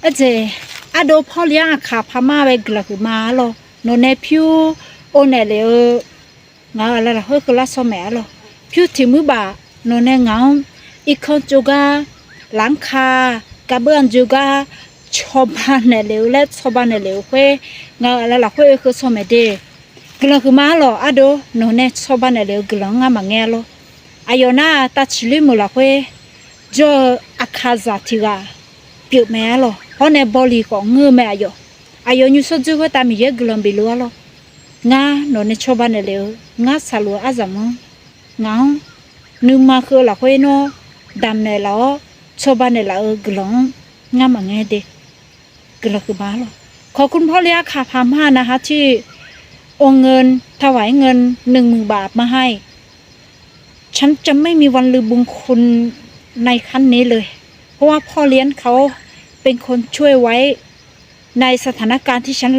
เจอะโดพ่อเลี้ยงขาพม่าไปกลักมาหรอโนเนพิวโอเนเลงาอะไรล่ะเฮ้ยก็ละสมัยหรอพิวที่มือบาโนเนงาอีกคนจูกาหลังคากระเบื้องจูกาชาวบ้านเนี่ยเลวและชาวบ้านเนี่ยเลวเฮ้ยงาอะไรล่ะเฮ้ยคือสมัยเดกลักมาหรออะโดโนเนชาวบ้านเนี่ยเลวกลังงามังเงลอายน่าตัดชิลิมุละเฮ้ยจออาคาซาติกาเปียกแม่หรอเพราะในบริของเงือแม่อายยูสจูก็ตามเยอะกลังบิลัวหรองาโนเนชาวบ้านเนี่ยเลวงาสลัวอาจามงานึกมาคือละเฮ้ยโนดำเนี่ยแล้วชาวบ้านเนี่ยละกลังงามังเงเดกลักมาหรอขอบคุณพ่อเลี้ยงค่ะพาม่านะคะที่โอนเงินถวายเงิน10,000 บาทมาให้ฉันจะไม่มีวันลืมบุญคุณในขั้นนี้เลยเพราะว่าพ่อเลี้ยงเขาเป็นคนช่วยไว้ในสถานการณ์ที่ฉัน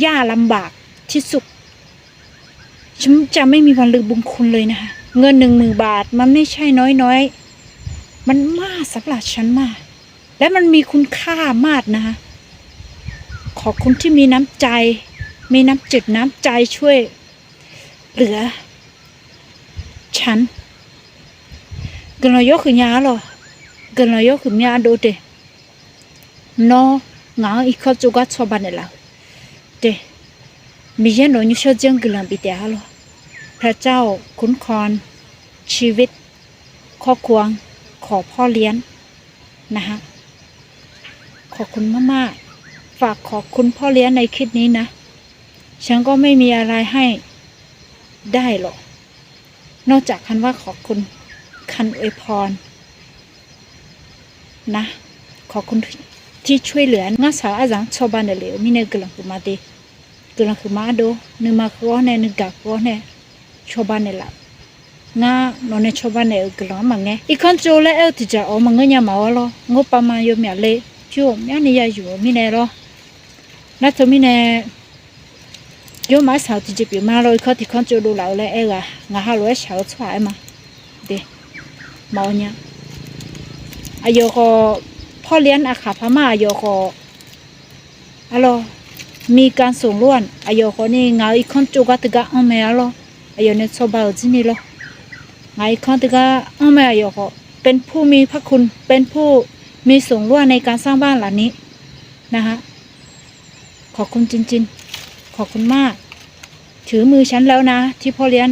ยากลำบากที่สุดฉันจะไม่มีวันลืมบุญคุณเลยนะคะเงิน10,000 บาทมันไม่ใช่น้อยมันมากสำหรับฉันมากและมันมีคุณค่ามากนะคะขอบคุณที่มีน้ำใจมีน้ำจิตน้ำใจช่วยเหลือฉันกันเรายกขึ้นยาหรอกันเรายกขึ้นยาดูเดนอเงาอีกข้อจุกัดชาวบ้านเนี่ยละเดมีเยอะหน่อยยุ่งเชื่อเจ้ากันลังปีเดียวหรอพระเจ้าคุ้มครองชีวิตครอบครัวขอพ่อเลี้ยงนะคะขอบคุณมากๆฝากขอบคุณพ่อเลี้ยงในคลิปนี้นะฉันก็ไม่มีอะไรให้ได้หรอกนอกจากคันว่าขอบคุณคันอวยพรนะขอบคุณที่ช่วยเหลืองาสาวอาจารย์ชาวบ้านเหลวมีเนกลังคือมาดีกลังคือมาดูนึกมาก็เนนึกกักก็เนชาวบ้านเนี่ยละงาโนเนชาวบ้านเนี่ยกลังมังไงอีกคนโจเล่ที่จะเอามังเงี้ยมาหรองบประมาณอยู่เมียเล่ช่วงนี้นี่ยอยู่มีเนหรอนัทมีเนยมาสาวที่จะเปลี่ยนมาเลยเขาที่คนโจดูเหล่าเลยงาฮาลุสาวสวยมาเดเมาเนี่ยอายก็พ่อเลี้ยงอาขาพม่าอายก็อะไรมีการส่งล้วนอายก็นี่งาอีกคนจูกัตกะอันเมียloอายเนี่ยชอบเอาจีนี่loงาอีกคนตกะอันเมียอายก็เป็นผู้มีพระคุณเป็นผู้มีส่งล้วนในการสร้างบ้านหลังนี้นะคะขอบคุณจริงๆขอบคุณมากถือมือฉันแล้วนะที่พ่อเลี้ยง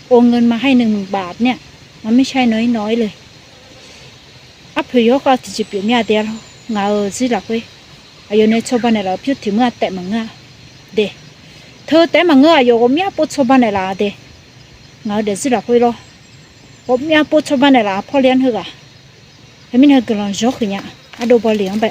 โอนเงินมาให้10,000 บาทเนี่ยมันไม่ใช่น้อยเลยอัพยก็ที่จะเปลี่ยนเมียเดียวงาสิหลักเว้ยอายุในชาวบ้านเนี่ยเราพิจถึงเมื่อแต่มังงะเดเธอแต่มังงะอายุก็เมียปุ๊บชาวบ้านเนี่ยละเดงาเดี๋ยวสิหลักเว้ยรอผมเมียปุ๊บชาวบ้านเนี่ยละพ่อเลี้ยงเหรอเฮ้ยมินเฮกลองจอกเนี่ยอะดูบอลเลี้ยงไป